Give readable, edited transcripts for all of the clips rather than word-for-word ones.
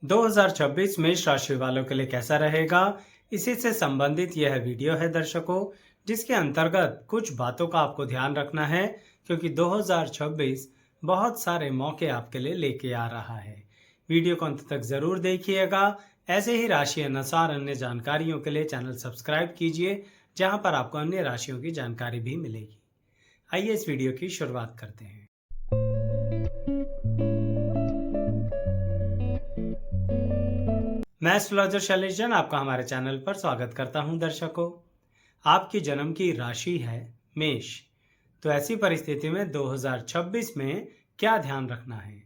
2026 मेष राशि वालों के लिए कैसा रहेगा, इसी से संबंधित यह वीडियो है दर्शकों, जिसके अंतर्गत कुछ बातों का आपको ध्यान रखना है क्योंकि 2026 बहुत सारे मौके आपके लिए लेके आ रहा है। वीडियो को अंत तक जरूर देखिएगा। ऐसे ही राशि अनुसार अन्य जानकारियों के लिए चैनल सब्सक्राइब कीजिए, जहां पर आपको अन्य राशियों की जानकारी भी मिलेगी। आइए इस वीडियो की शुरुआत करते हैं। मैं एस्ट्रोलॉजर शैलेश जैन आपका हमारे चैनल पर स्वागत करता हूं। दर्शकों, आपकी जन्म की राशि है मेष, तो ऐसी परिस्थिति में 2026 में क्या ध्यान रखना है।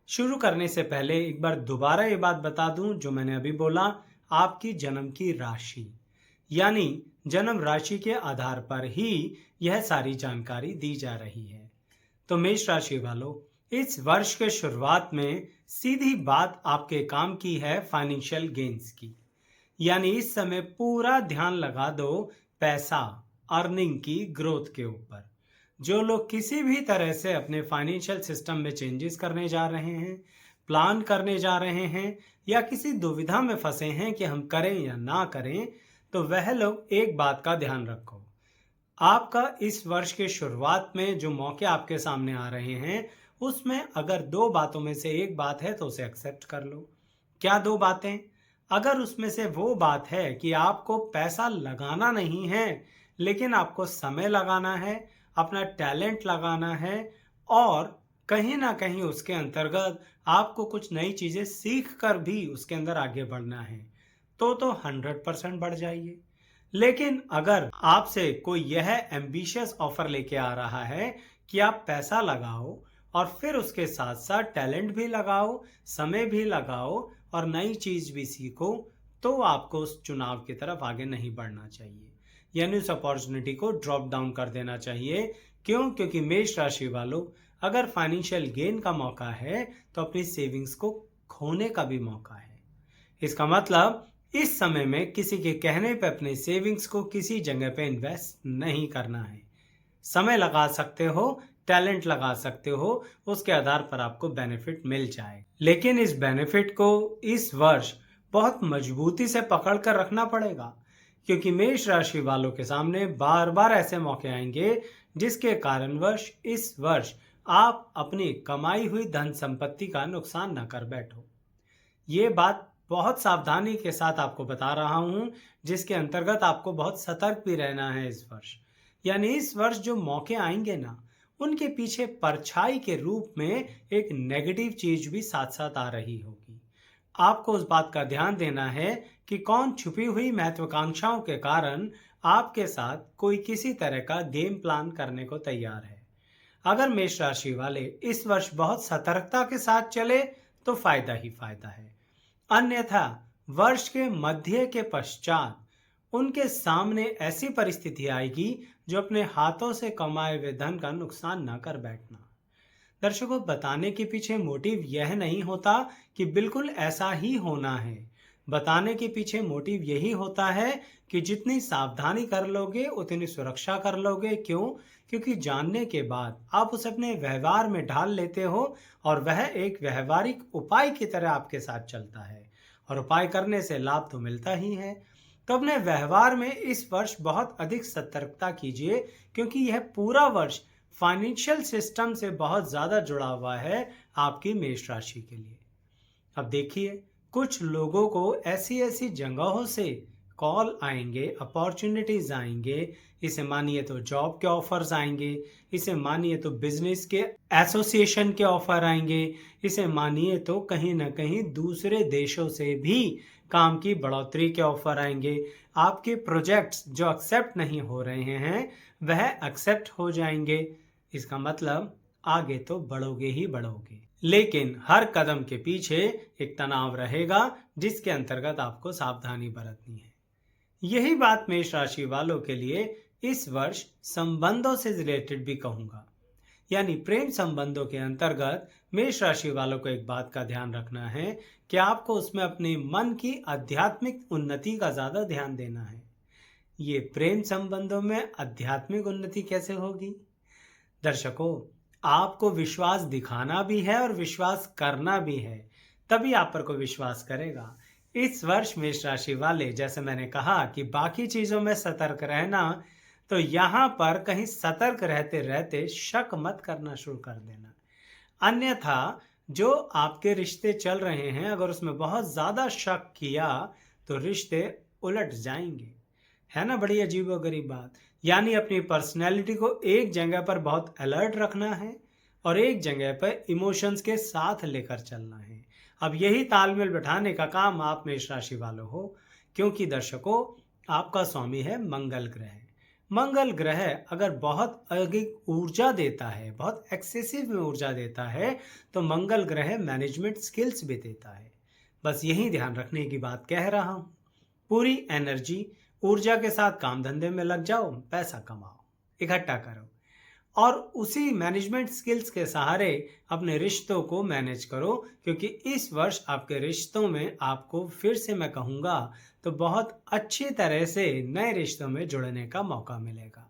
शुरू करने से पहले एक बार दोबारा ये बात बता दूं जो मैंने अभी बोला। आपकी जन्म की राशि यानी जन्म राशि के आधार पर ही यह सारी जानकारी दी जा रही है। तो मेष राशि वालों, इस वर्ष के शुरुआत में सीधी बात आपके काम की है फाइनेंशियल गेन्स की। यानी इस समय पूरा ध्यान लगा दो पैसा अर्निंग की ग्रोथ के ऊपर। जो लोग किसी भी तरह से अपने फाइनेंशियल सिस्टम में चेंजेस करने जा रहे हैं, प्लान करने जा रहे हैं या किसी दुविधा में फंसे हैं कि हम करें या ना करें, तो वह लोग एक बात का ध्यान रखो। आपका इस वर्ष के शुरुआत में जो मौके आपके सामने आ रहे हैं, उसमें अगर दो बातों में से एक बात है तो उसे एक्सेप्ट कर लो। क्या दो बातें? अगर उसमें से वो बात है कि आपको पैसा लगाना नहीं है, लेकिन आपको समय लगाना है, अपना टैलेंट लगाना है और कहीं ना कहीं उसके अंतर्गत आपको कुछ नई चीजें सीख कर भी उसके अंदर आगे बढ़ना है, तो 100% बढ़ जाइए। लेकिन अगर आपसे कोई यह एम्बिशियस ऑफर लेके आ रहा है कि आप पैसा लगाओ और फिर उसके साथ साथ टैलेंट भी लगाओ, समय भी लगाओ और नई चीज भी सीखो, तो आपको उस चुनाव की तरफ आगे नहीं बढ़ना चाहिए, यानी उस अपॉर्चुनिटी को ड्रॉप डाउन कर देना चाहिए। क्यों? क्योंकि मेष राशि वालों, अगर फाइनेंशियल गेन का मौका है तो अपनी सेविंग्स को खोने का भी मौका है। इसका मतलब इस समय में किसी के कहने पे अपने सेविंग्स को किसी जगह पे इन्वेस्ट नहीं करना है। समय लगा सकते हो, टैलेंट लगा सकते हो, उसके आधार पर आपको बेनिफिट मिल जाए, लेकिन इस बेनिफिट को इस वर्ष बहुत मजबूती से पकड़ कर रखना पड़ेगा, क्योंकि मेष राशि वालों के सामने बार बार ऐसे मौके आएंगे जिसके कारणवश इस वर्ष आप अपनी कमाई हुई धन संपत्ति का नुकसान न कर बैठो। ये बात बहुत सावधानी के साथ आपको बता रहा हूं, जिसके अंतर्गत आपको बहुत सतर्क भी रहना है इस वर्ष। यानी इस वर्ष जो मौके आएंगे ना, उनके पीछे परछाई के रूप में एक नेगेटिव चीज भी साथ साथ आ रही होगी। आपको उस बात का ध्यान देना है कि कौन छुपी हुई महत्वाकांक्षाओं के कारण आपके साथ कोई किसी तरह का गेम प्लान करने को तैयार है। अगर मेष राशि वाले इस वर्ष बहुत सतर्कता के साथ चले तो फायदा ही फायदा है, अन्यथा वर्ष के मध्य के पश्चात उनके सामने ऐसी परिस्थिति आएगी जो अपने हाथों से कमाए हुए धन का नुकसान न कर बैठना। दर्शकों, बताने के पीछे मोटिव यह नहीं होता कि बिल्कुल ऐसा ही होना है। बताने के पीछे मोटिव यही होता है कि जितनी सावधानी कर लोगे उतनी सुरक्षा कर लोगे। क्यों? क्योंकि जानने के बाद आप उसे अपने व्यवहार में ढाल लेते हो और वह एक व्यवहारिक उपाय की तरह आपके साथ चलता है, और उपाय करने से लाभ तो मिलता ही है। तो अपने व्यवहार में इस वर्ष बहुत अधिक सतर्कता कीजिए, क्योंकि यह पूरा वर्ष फाइनेंशियल सिस्टम से बहुत ज्यादा जुड़ा हुआ है आपकी मेष राशि के लिए। अब देखिए, कुछ लोगों को ऐसी ऐसी जगहों से कॉल आएंगे, अपॉर्चुनिटीज आएंगे, इसे मानिए तो जॉब के ऑफर्स आएंगे, इसे मानिए तो बिजनेस के एसोसिएशन के ऑफर आएंगे, इसे मानिए तो कहीं ना कहीं दूसरे देशों से भी काम की बढ़ोतरी के ऑफर आएंगे। आपके प्रोजेक्ट्स जो एक्सेप्ट नहीं हो रहे हैं वह एक्सेप्ट हो जाएंगे। इसका मतलब आगे तो बढ़ोगे ही बढ़ोगे, लेकिन हर कदम के पीछे एक तनाव रहेगा जिसके अंतर्गत आपको सावधानी बरतनी है। यही बात मेष राशि वालों के लिए इस वर्ष संबंधों से रिलेटेड भी कहूंगा। यानी प्रेम संबंधों के अंतर्गत मेष राशि वालों को एक बात का ध्यान रखना है कि आपको उसमें अपने मन की आध्यात्मिक उन्नति का ज्यादा ध्यान देना है। ये प्रेम संबंधों में आध्यात्मिक उन्नति कैसे होगी? दर्शकों, आपको विश्वास दिखाना भी है और विश्वास करना भी है, तभी आप पर कोई विश्वास करेगा। इस वर्ष मेष राशि वाले, जैसे मैंने कहा कि बाकी चीजों में सतर्क रहना, तो यहाँ पर कहीं सतर्क रहते रहते शक मत करना शुरू कर देना। अन्यथा जो आपके रिश्ते चल रहे हैं, अगर उसमें बहुत ज्यादा शक किया तो रिश्ते उलट जाएंगे। है ना बड़ी अजीबोगरीब बात। यानी अपनी पर्सनैलिटी को एक जगह पर बहुत अलर्ट रखना है और एक जगह पर इमोशंस के साथ लेकर चलना है। अब यही तालमेल बैठाने का काम आप मेष राशि वालों हो, क्योंकि दर्शकों, आपका स्वामी है मंगल ग्रह। मंगल ग्रह अगर बहुत अधिक ऊर्जा देता है, बहुत एक्सेसिव में ऊर्जा देता है, तो मंगल ग्रह मैनेजमेंट स्किल्स भी देता है। बस यही ध्यान रखने की बात कह रहा हूँ। पूरी एनर्जी, ऊर्जा के साथ काम धंधे में लग जाओ, पैसा कमाओ, इकट्ठा करो और उसी मैनेजमेंट स्किल्स के सहारे अपने रिश्तों को मैनेज करो, क्योंकि इस वर्ष आपके रिश्तों में आपको, फिर से मैं कहूँगा, तो बहुत अच्छी तरह से नए रिश्तों में जुड़ने का मौका मिलेगा।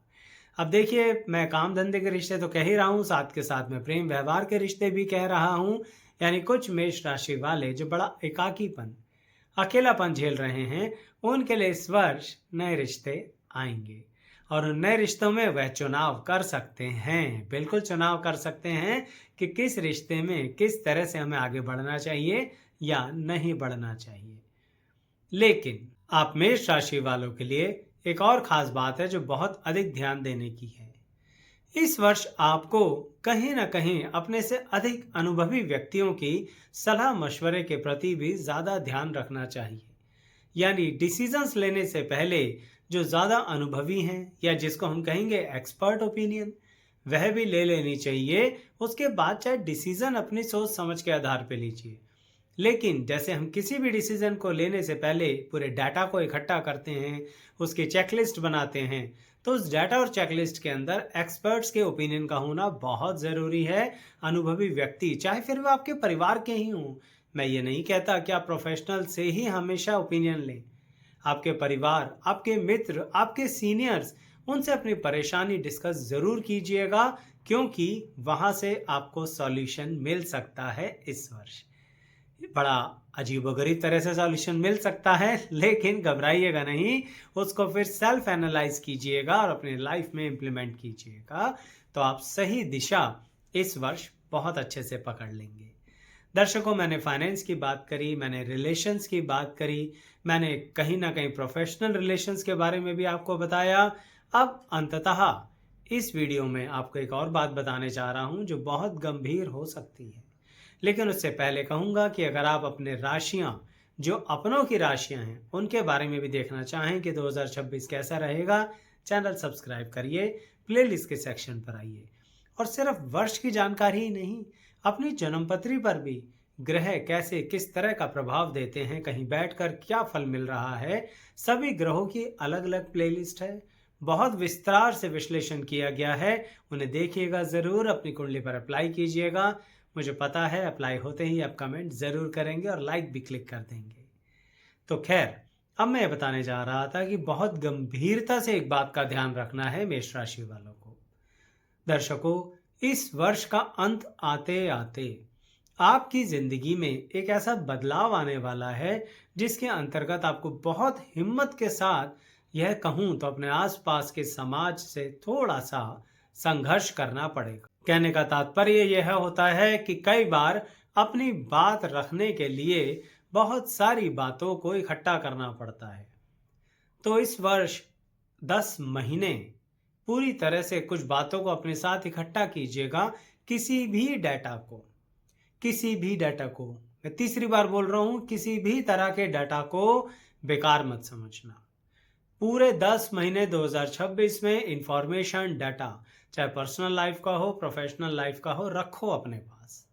अब देखिए, मैं काम धंधे के रिश्ते तो कह ही रहा हूँ, साथ के साथ में प्रेम व्यवहार के रिश्ते भी कह रहा हूँ। यानी कुछ मेष राशि वाले जो बड़ा एकाकीपन, अकेलापन झेल रहे हैं, उनके लिए इस वर्ष नए रिश्ते आएंगे और उन नए रिश्तों में वह चुनाव कर सकते हैं, बिल्कुल चुनाव कर सकते हैं कि किस रिश्ते में किस तरह से हमें आगे बढ़ना चाहिए या नहीं बढ़ना चाहिए। लेकिन आप मेष राशि वालों के लिए एक और खास बात है जो बहुत अधिक ध्यान देने की है। इस वर्ष आपको कहीं ना कहीं अपने से अधिक अनुभवी व्यक्तियों की सलाह मशवरे के प्रति भी ज्यादा ध्यान रखना चाहिए। यानी डिसीजंस लेने से पहले जो ज्यादा अनुभवी हैं, या जिसको हम कहेंगे एक्सपर्ट ओपिनियन, वह भी ले लेनी चाहिए। उसके बाद चाहे डिसीजन अपनी सोच समझ के आधार पर लीजिए, लेकिन जैसे हम किसी भी डिसीजन को लेने से पहले पूरे डाटा को इकट्ठा करते हैं, उसकी चेकलिस्ट बनाते हैं, तो उस डाटा और चेकलिस्ट के अंदर एक्सपर्ट्स के ओपिनियन का होना बहुत ज़रूरी है। अनुभवी व्यक्ति, चाहे फिर वो आपके परिवार के ही हों। मैं ये नहीं कहता कि आप प्रोफेशनल से ही हमेशा ओपिनियन लें। आपके परिवार, आपके मित्र, आपके सीनियर्स, उनसे अपनी परेशानी डिस्कस ज़रूर कीजिएगा, क्योंकि वहाँ से आपको सॉल्यूशन मिल सकता है। इस वर्ष बड़ा अजीबोगरीब तरह से सॉल्यूशन मिल सकता है, लेकिन घबराइएगा नहीं, उसको फिर सेल्फ एनालाइज कीजिएगा और अपनी लाइफ में इम्प्लीमेंट कीजिएगा, तो आप सही दिशा इस वर्ष बहुत अच्छे से पकड़ लेंगे। दर्शकों, मैंने फाइनेंस की बात करी, मैंने रिलेशंस की बात करी, मैंने कहीं ना कहीं प्रोफेशनल रिलेशंस के बारे में भी आपको बताया। अब अंततः इस वीडियो में आपको एक और बात बताने जा रहा हूं जो बहुत गंभीर हो सकती है। लेकिन उससे पहले कहूंगा कि अगर आप अपने राशियां, जो अपनों की राशियां हैं, उनके बारे में भी देखना चाहें कि 2026 कैसा रहेगा, चैनल सब्सक्राइब करिए, प्लेलिस्ट के सेक्शन पर आइए और सिर्फ वर्ष की जानकारी ही नहीं, अपनी जन्मपत्री पर भी ग्रह कैसे, किस तरह का प्रभाव देते हैं, कहीं बैठकर क्या फल मिल रहा है, सभी ग्रहों की अलग अलग प्लेलिस्ट है। बहुत विस्तार से विश्लेषण किया गया है, उन्हें देखिएगा ज़रूर, अपनी कुंडली पर अप्लाई कीजिएगा। मुझे पता है अप्लाई होते ही आप कमेंट ज़रूर करेंगे और लाइक भी क्लिक कर देंगे। तो खैर, अब मैं बताने जा रहा था कि बहुत गंभीरता से एक बात का ध्यान रखना है मेष राशि वालों को। दर्शकों, इस वर्ष का अंत आते आते आपकी ज़िंदगी में एक ऐसा बदलाव आने वाला है जिसके अंतर्गत आपको बहुत हिम्मत के साथ, यह कहूँ तो अपने आसपास के समाज से थोड़ा सा संघर्ष करना पड़ेगा। कहने का तात्पर्य यह होता है कि कई बार अपनी बात रखने के लिए बहुत सारी बातों को इकट्ठा करना पड़ता है। तो इस वर्ष 10 महीने पूरी तरह से कुछ बातों को अपने साथ इकट्ठा कीजिएगा। किसी भी डाटा को, मैं तीसरी बार बोल रहा हूं, किसी भी तरह के डाटा को बेकार मत समझना। पूरे 10 महीने 2026 में इंफॉर्मेशन, डाटा, चाहे पर्सनल लाइफ का हो, प्रोफेशनल लाइफ का हो, रखो अपने पास।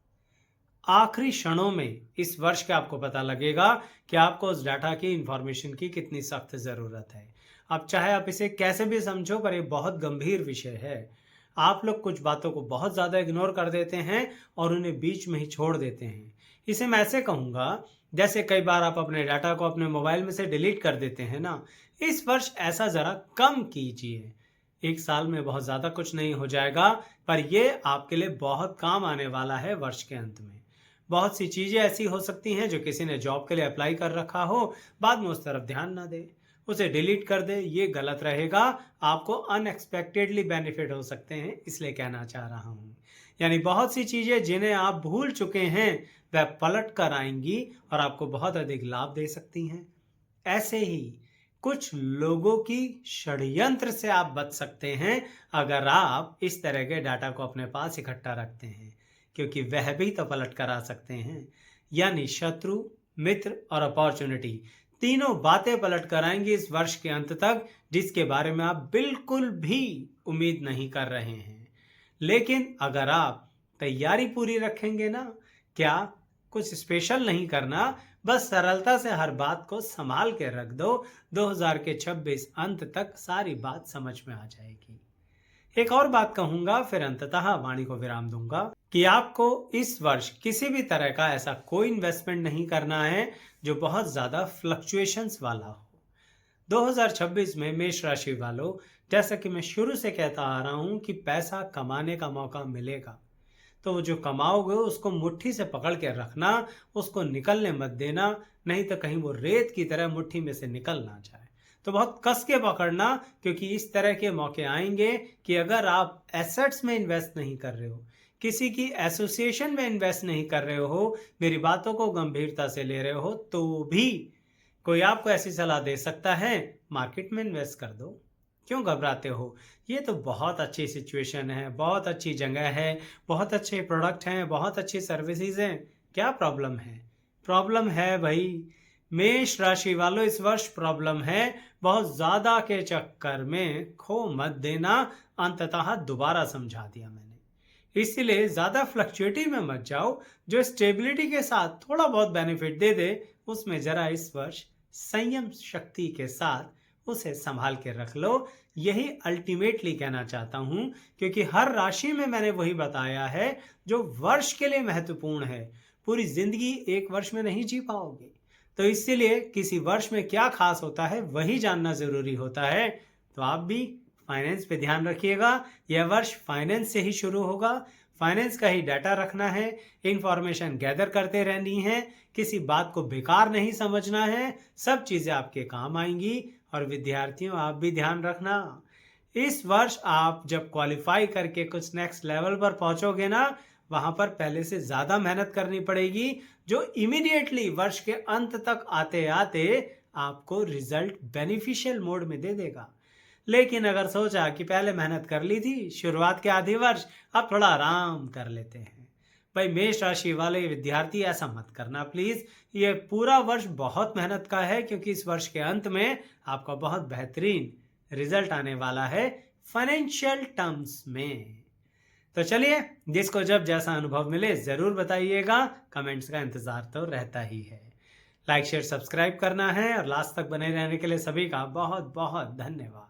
आखिरी क्षणों में इस वर्ष के आपको पता लगेगा कि आपको उस डाटा की, इंफॉर्मेशन की कितनी सख्त ज़रूरत है। अब चाहे आप इसे कैसे भी समझो, पर ये बहुत गंभीर विषय है। आप लोग कुछ बातों को बहुत ज़्यादा इग्नोर कर देते हैं और उन्हें बीच में ही छोड़ देते हैं। इसे मैं ऐसे कहूँगा, जैसे कई बार आप अपने डाटा को अपने मोबाइल में से डिलीट कर देते हैं ना, इस वर्ष ऐसा ज़रा कम कीजिए। एक साल में बहुत ज़्यादा कुछ नहीं हो जाएगा, पर यह आपके लिए बहुत काम आने वाला है वर्ष के अंत में। बहुत सी चीज़ें ऐसी हो सकती हैं जो किसी ने जॉब के लिए अप्लाई कर रखा हो, बाद में उस तरफ ध्यान ना दे, उसे डिलीट कर दे, ये गलत रहेगा। आपको अनएक्सपेक्टेडली बेनिफिट हो सकते हैं, इसलिए कहना चाह रहा हूँ। यानी बहुत सी चीज़ें जिन्हें आप भूल चुके हैं वह पलट कर आएंगी और आपको बहुत अधिक लाभ दे सकती हैं। ऐसे ही कुछ लोगों की षड्यंत्र से आप बच सकते हैं अगर आप इस तरह के डाटा को अपने पास इकट्ठा रखते हैं, क्योंकि वह भी तो पलट कर आ सकते हैं। यानी शत्रु, मित्र और अपॉर्चुनिटी तीनों बातें पलट कर आएंगी इस वर्ष के अंत तक, जिसके बारे में आप बिल्कुल भी उम्मीद नहीं कर रहे हैं। लेकिन अगर आप तैयारी पूरी रखेंगे ना, क्या कुछ स्पेशल नहीं करना, बस सरलता से हर बात को संभाल के रख दो, 2026 अंत तक सारी बात समझ में आ जाएगी। एक और बात कहूंगा, फिर अंततः वाणी को विराम दूंगा कि आपको इस वर्ष किसी भी तरह का ऐसा कोई इन्वेस्टमेंट नहीं करना है जो बहुत ज्यादा फ्लक्चुएशंस वाला हो। 2026 में मेष राशि वालों, जैसा कि मैं शुरू से कहता आ रहा हूं कि पैसा कमाने का मौका मिलेगा, तो वो जो कमाओगे उसको मुट्ठी से पकड़ के रखना, उसको निकलने मत देना, नहीं तो कहीं वो रेत की तरह मुट्ठी में से निकल ना जाए। तो बहुत कस के पकड़ना, क्योंकि इस तरह के मौके आएंगे कि अगर आप एसेट्स में इन्वेस्ट नहीं कर रहे हो, किसी की एसोसिएशन में इन्वेस्ट नहीं कर रहे हो, मेरी बातों को गंभीरता से ले रहे हो, तो भी कोई आपको ऐसी सलाह दे सकता है मार्केट में इन्वेस्ट कर दो। क्यों घबराते हो? ये तो बहुत अच्छी सिचुएशन है, बहुत अच्छी जगह है, बहुत अच्छे प्रोडक्ट हैं, बहुत अच्छी सर्विसेज हैं। क्या प्रॉब्लम है? प्रॉब्लम है भाई, मेष राशि वालों, इस वर्ष प्रॉब्लम है। बहुत ज्यादा के चक्कर में खो मत देना, अंततः दोबारा समझा दिया मैंने। इसलिए ज्यादा फ्लक्चुएटिव में मत जाओ, जो स्टेबिलिटी के साथ थोड़ा बहुत बेनिफिट दे दे, उसमें जरा इस वर्ष संयम शक्ति के साथ उसे संभाल के रख लो। यही अल्टीमेटली कहना चाहता हूं, क्योंकि हर राशि में मैंने वही बताया है जो वर्ष के लिए महत्वपूर्ण है। पूरी जिंदगी एक वर्ष में नहीं जी पाओगे, तो इसीलिए किसी वर्ष में क्या खास होता है वही जानना जरूरी होता है। तो आप भी फाइनेंस पे ध्यान रखिएगा। यह वर्ष फाइनेंस से ही शुरू होगा, फाइनेंस का ही डाटा रखना है, इंफॉर्मेशन गैदर करते रहनी है, किसी बात को बेकार नहीं समझना है, सब चीजें आपके काम आएंगी। और विद्यार्थियों, आप भी ध्यान रखना, इस वर्ष आप जब क्वालिफाई करके कुछ नेक्स्ट लेवल पर पहुंचोगे ना, वहां पर पहले से ज्यादा मेहनत करनी पड़ेगी, जो इमीडिएटली वर्ष के अंत तक आते आते आपको रिजल्ट बेनिफिशियल मोड में दे देगा। लेकिन अगर सोचा कि पहले मेहनत कर ली थी शुरुआत के आधे वर्ष, अब थोड़ा आराम कर लेते हैं, भाई मेष राशि वाले विद्यार्थी ऐसा मत करना प्लीज। ये पूरा वर्ष बहुत मेहनत का है, क्योंकि इस वर्ष के अंत में आपका बहुत बेहतरीन रिजल्ट आने वाला है फाइनेंशियल टर्म्स में। तो चलिए, जिसको जब जैसा अनुभव मिले जरूर बताइएगा, कमेंट्स का इंतजार तो रहता ही है। लाइक शेयर सब्सक्राइब करना है, और लास्ट तक बने रहने के लिए सभी का बहुत बहुत धन्यवाद।